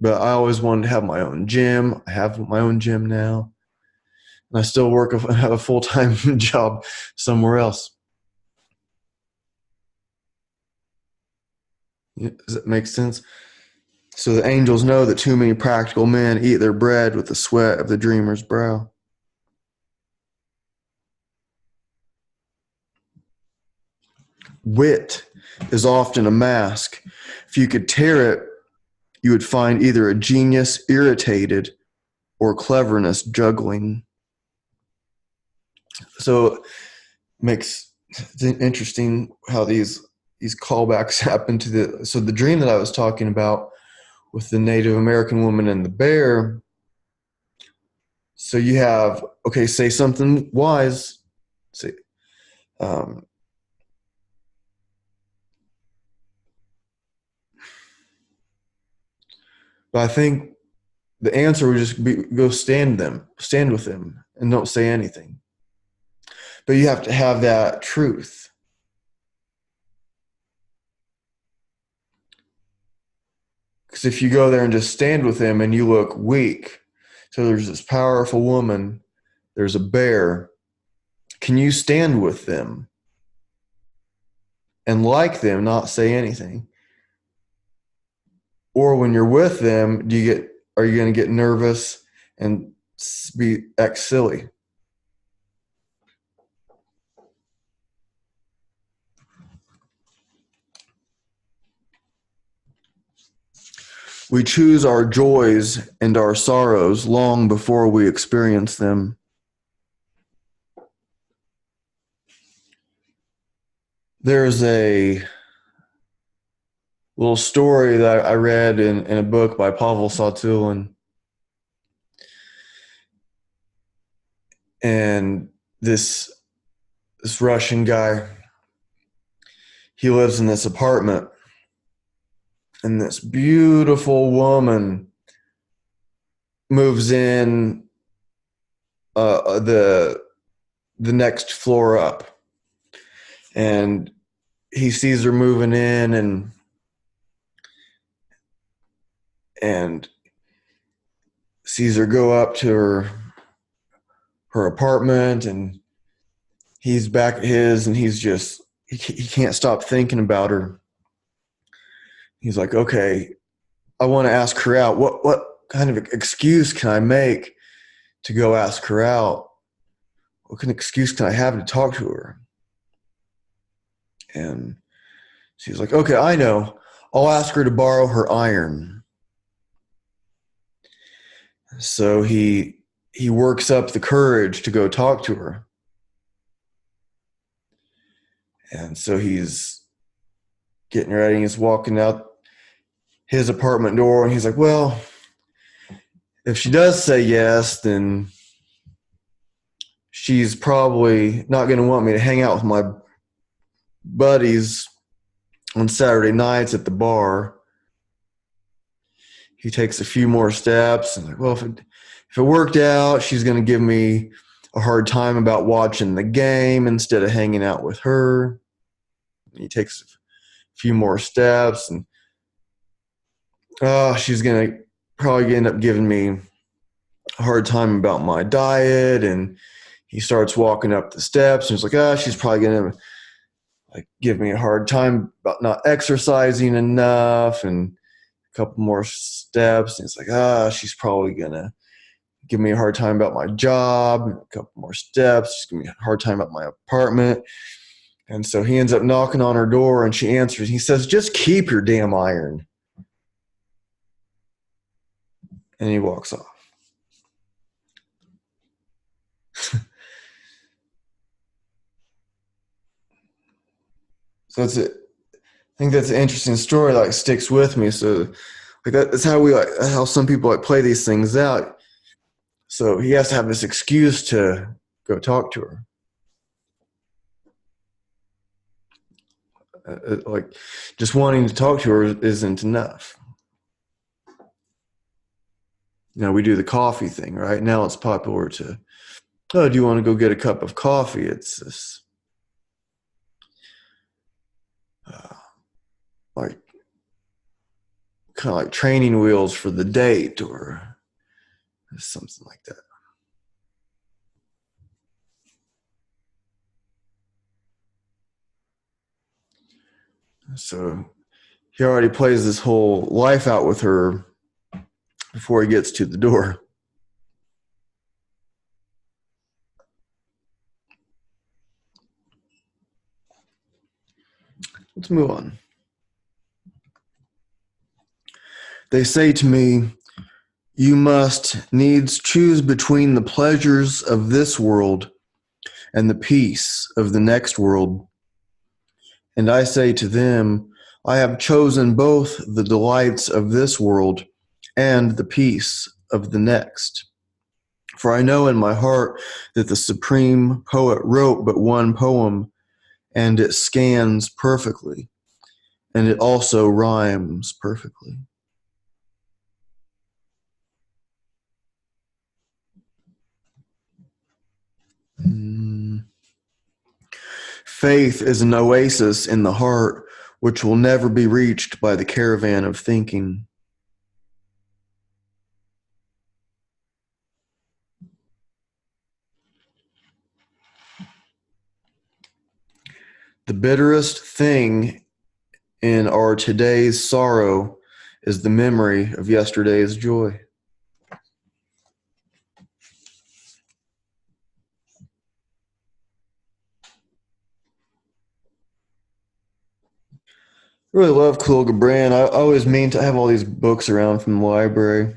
But I always wanted to have my own gym. I have my own gym now. And I still have a full-time job somewhere else. Does that make sense? So the angels know that too many practical men eat their bread with the sweat of the dreamer's brow. Wit is often a mask. If you could tear it, you would find either a genius irritated or cleverness juggling. So it's interesting how these callbacks happen to the dream that I was talking about with the Native American woman and the bear. So you have, okay, say something wise. Say, but I think the answer would just be go stand with them, and don't say anything. But you have to have that truth. Because if you go there and just stand with them and you look weak, so there's this powerful woman, there's a bear, can you stand with them and like them, not say anything? Or when you're with them, are you going to get nervous and act silly? We choose our joys and our sorrows long before we experience them. There's a little story that I read in a book by Pavel Satulin. And this Russian guy, he lives in this apartment, and this beautiful woman moves in the next floor up, and he sees her moving in, and sees her go up to her apartment, and he's back at his, and he can't stop thinking about her. He's like, okay, I want to ask her out. What kind of excuse can I make to go ask her out. What kind of excuse can I have to talk to her? And she's like, okay, I know. I'll ask her to borrow her iron. So he works up the courage to go talk to her. And so he's getting ready. He's walking out his apartment door, and he's like, well, if she does say yes, then she's probably not going to want me to hang out with my buddies on Saturday nights at the bar. He takes a few more steps, and like, well, if it worked out, she's going to give me a hard time about watching the game instead of hanging out with her. He takes a few more steps, and she's going to probably end up giving me a hard time about my diet. And he starts walking up the steps, and he's like, she's probably going to give me a hard time about not exercising enough. And a couple more steps, and it's like, she's probably going to give me a hard time about my job. And a couple more steps, she's going to give me a hard time about my apartment. And so he ends up knocking on her door, and she answers. He says, just keep your damn iron. And he walks off. So I think that's an interesting story. Sticks with me. So that's how some people play these things out. So he has to have this excuse to go talk to her. Just wanting to talk to her isn't enough. We do the coffee thing, right? Now it's popular to, do you want to go get a cup of coffee? It's this, kind of like training wheels for the date or something like that. So he already plays this whole life out with her before he gets to the door. Let's move on. They say to me, you must needs choose between the pleasures of this world and the peace of the next world. And I say to them, I have chosen both the delights of this world and the peace of the next. For I know in my heart that the supreme poet wrote but one poem, and it scans perfectly, and it also rhymes perfectly. Faith is an oasis in the heart which will never be reached by the caravan of thinking. The bitterest thing in our today's sorrow is the memory of yesterday's joy. I really love Kahlil Gibran. I always mean to have all these books around from the library.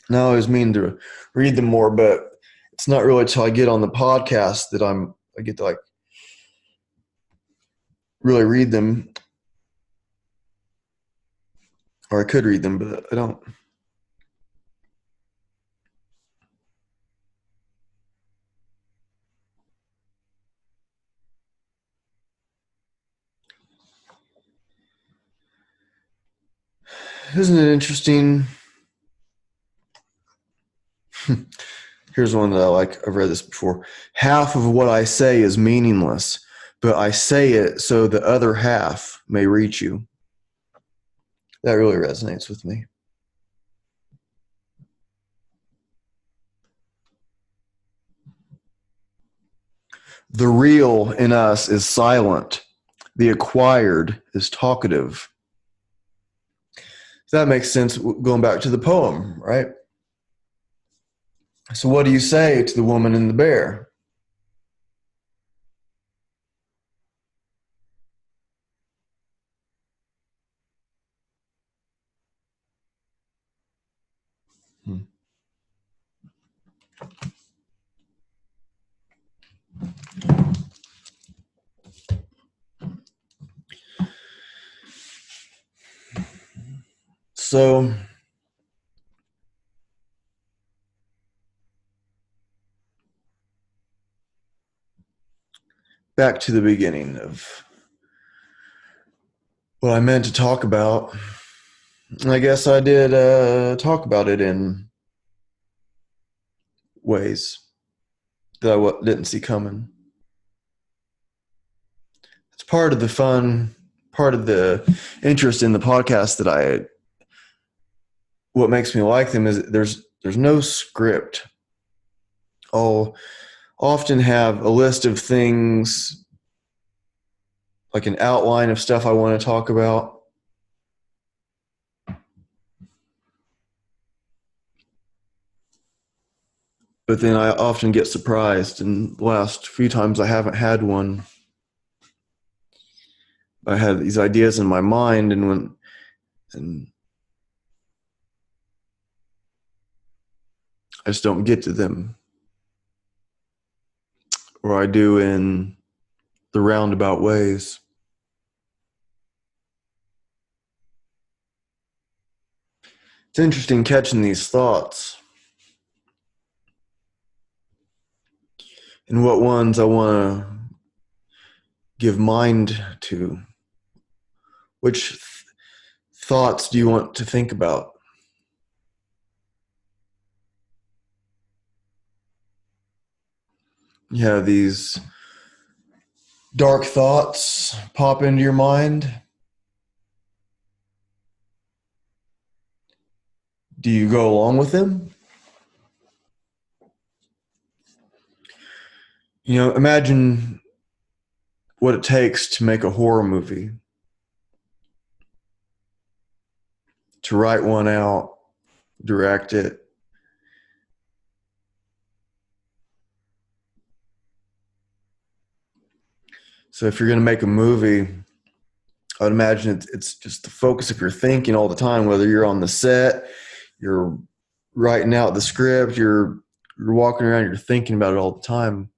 And I always mean to read them more, but it's not really until I get on the podcast that I get to really read them. Or I could read them, but I don't. Isn't it interesting? Here's one that I like. I've read this before. Half of what I say is meaningless, but I say it so the other half may reach you. That really resonates with me. The real in us is silent. The acquired is talkative. That makes sense going back to the poem, right? So what do you say to the woman and the bear? Hmm. So back to the beginning of what I meant to talk about. I guess I did talk about it in ways that I didn't see coming. It's part of the fun, part of the interest in the podcast that what makes me like them is there's no script. I'll often have a list of things, like an outline of stuff I want to talk about. But then I often get surprised, and the last few times I haven't had one. I had these ideas in my mind, and I just don't get to them, or I do in the roundabout ways. It's interesting catching these thoughts and what ones I want to give mind to. Which thoughts do you want to think about? You have these dark thoughts pop into your mind. Do you go along with them? Imagine what it takes to make a horror movie, to write one out, direct it. So if you're going to make a movie, I would imagine it's just the focus of your thinking all the time, whether you're on the set, you're writing out the script, you're walking around, you're thinking about it all the time.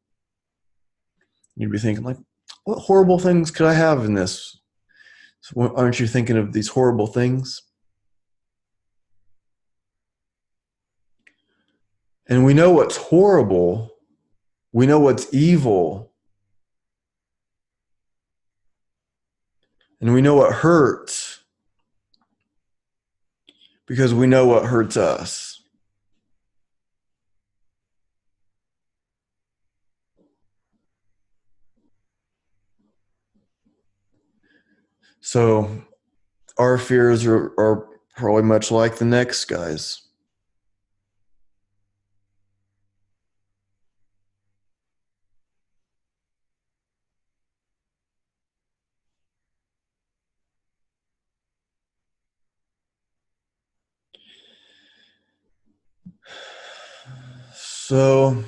You'd be thinking, like, what horrible things could I have in this? So aren't you thinking of these horrible things? And we know what's horrible. We know what's evil. And we know what hurts because we know what hurts us. So our fears are probably much like the next guy's. So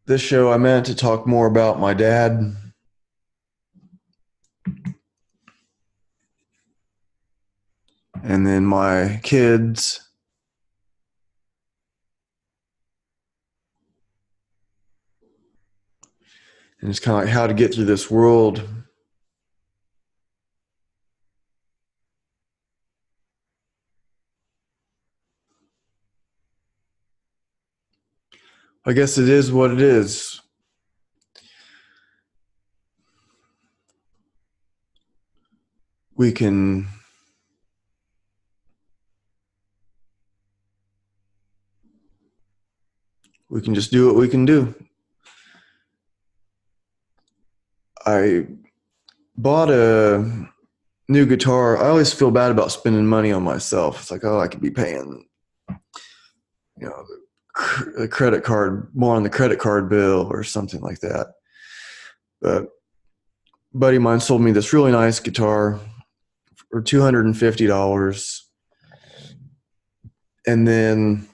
this show, I meant to talk more about my dad. And then my kids. And it's kind of like how to get through this world. I guess it is what it is. We can just do what we can do. I bought a new guitar. I always feel bad about spending money on myself. It's like, oh, I could be paying, the credit card, more on the credit card bill or something like that. But a buddy of mine sold me this really nice guitar for $250. And then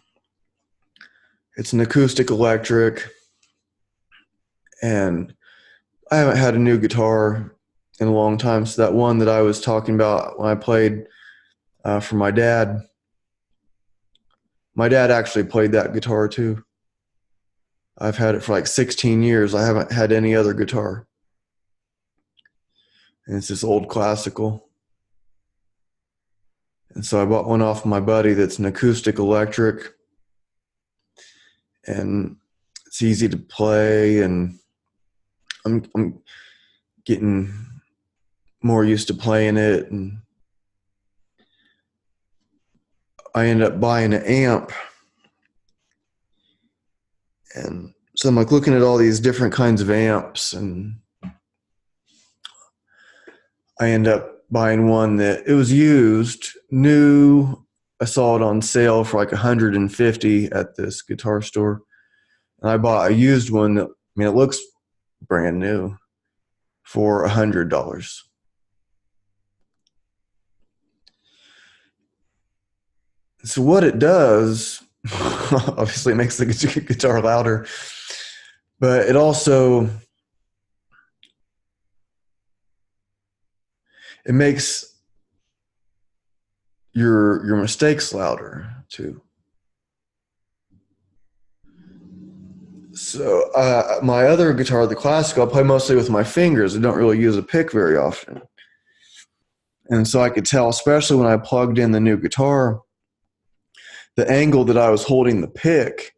it's an acoustic electric. And I haven't had a new guitar in a long time. So that one that I was talking about when I played for my dad actually played that guitar too. I've had it for like 16 years. I haven't had any other guitar. And it's this old classical. And so I bought one off my buddy that's an acoustic electric. And it's easy to play. And I'm getting more used to playing it. And I ended up buying an amp. And so I'm like looking at all these different kinds of amps, and I end up buying one that it was used, new. I saw it on sale for like $150 at this guitar store. And I bought a used one that, it looks brand new for $100. So what it does, obviously it makes the guitar louder, but it also, it makes your mistakes louder too. So my other guitar, the classical, I play mostly with my fingers. I don't really use a pick very often. And so I could tell, especially when I plugged in the new guitar, the angle that I was holding the pick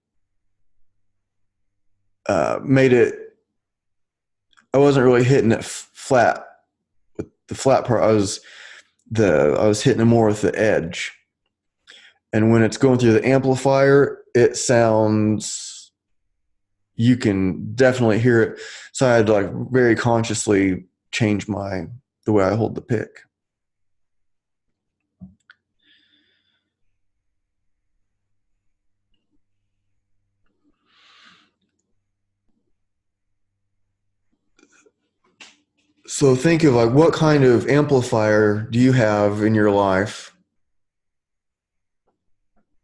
made it, I wasn't really hitting it flat. With the flat part, I was hitting it more with the edge. And when it's going through the amplifier, it sounds, you can definitely hear it. So I had to like very consciously change the way I hold the pick. So think of like, what kind of amplifier do you have in your life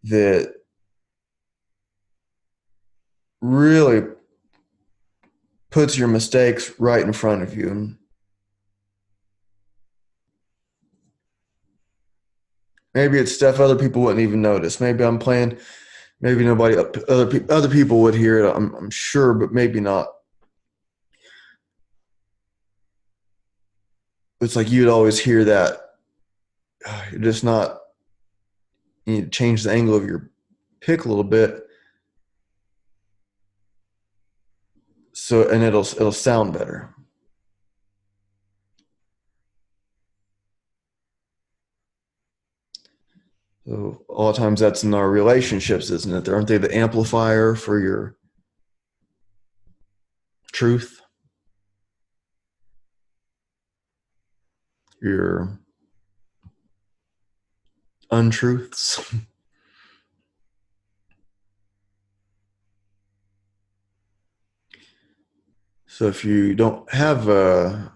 that really puts your mistakes right in front of you? Maybe it's stuff other people wouldn't even notice. Maybe I'm playing, maybe nobody, other people would hear it, I'm sure, but maybe not. It's like you'd always hear that. You're just not, you need to change the angle of your pick a little bit. So, and it'll sound better. So a lot of times that's in our relationships, isn't it? Aren't they the amplifier for your truth, your untruths? So if you don't have a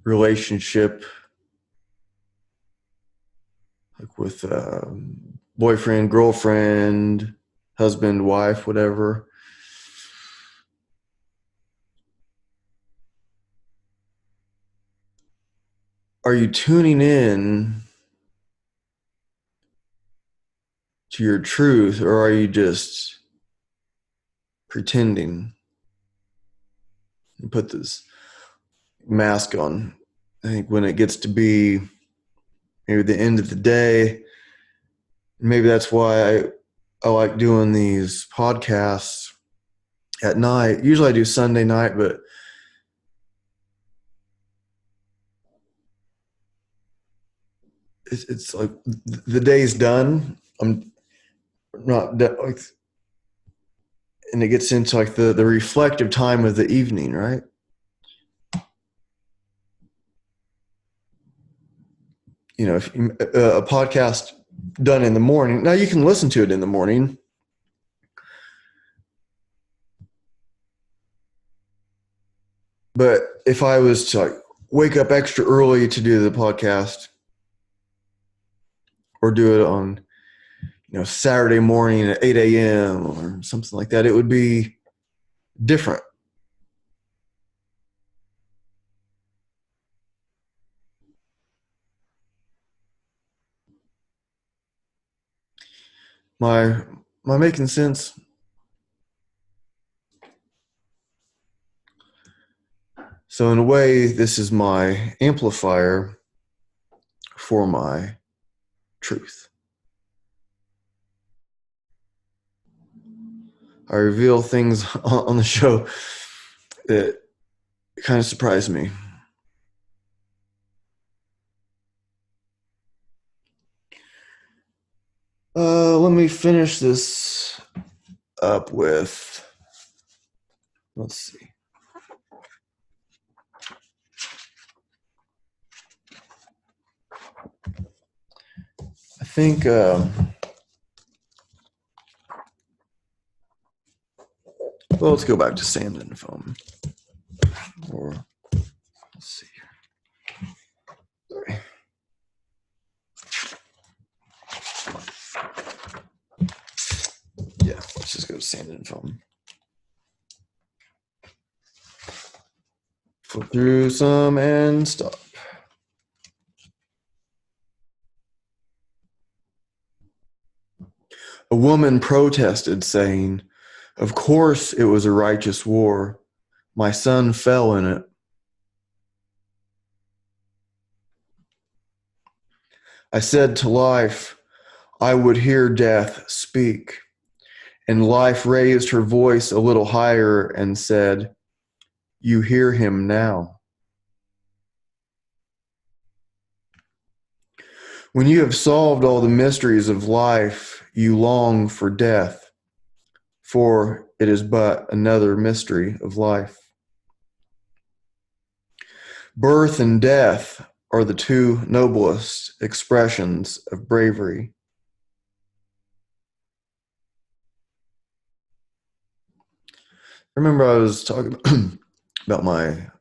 relationship like with boyfriend, girlfriend, husband, wife, whatever, are you tuning in to your truth, or are you just pretending? You put this mask on. I think when it gets to be maybe the end of the day, maybe that's why I like doing these podcasts at night. Usually I do Sunday night, but it's like the day's done. I'm not like, and it gets into like the reflective time of the evening, right? You know, if a podcast done in the morning, now you can listen to it in the morning, but if I was to like wake up extra early to do the podcast, or do it on, Saturday morning at 8 a.m. or something like that, it would be different. Am I making sense? So in a way, this is my amplifier for my truth. I reveal things on the show that kind of surprised me. Let me finish this up with, let's see. I think, let's go back to sand and foam. Or, let's see. Sorry. Yeah, let's just go to sand and foam. Flip through some and stop. A woman protested, saying, "Of course it was a righteous war. My son fell in it." I said to life, I would hear death speak. And life raised her voice a little higher and said, "You hear him now." When you have solved all the mysteries of life, you long for death, for it is but another mystery of life. Birth and death are the two noblest expressions of bravery. I remember I was talking about my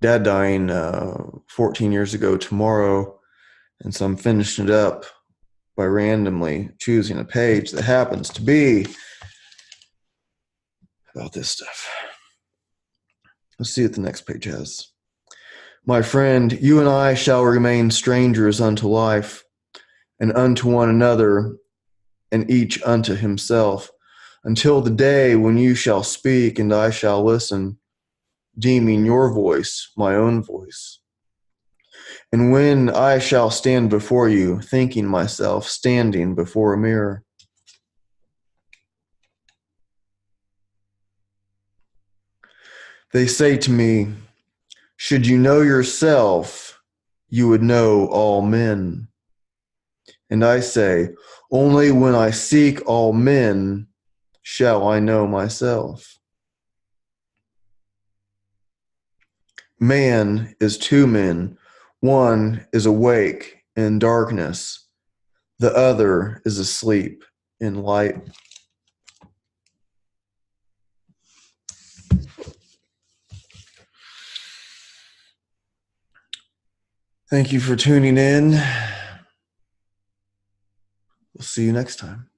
dad dying 14 years ago tomorrow, and so I'm finishing it up by randomly choosing a page that happens to be about this stuff. Let's see what the next page has. My friend, you and I shall remain strangers unto life, and unto one another, and each unto himself, until the day when you shall speak and I shall listen, deeming your voice my own voice. And when I shall stand before you, thinking myself standing before a mirror. They say to me, should you know yourself, you would know all men. And I say, only when I seek all men shall I know myself. Man is two men. One is awake in darkness. The other is asleep in light. Thank you for tuning in. We'll see you next time.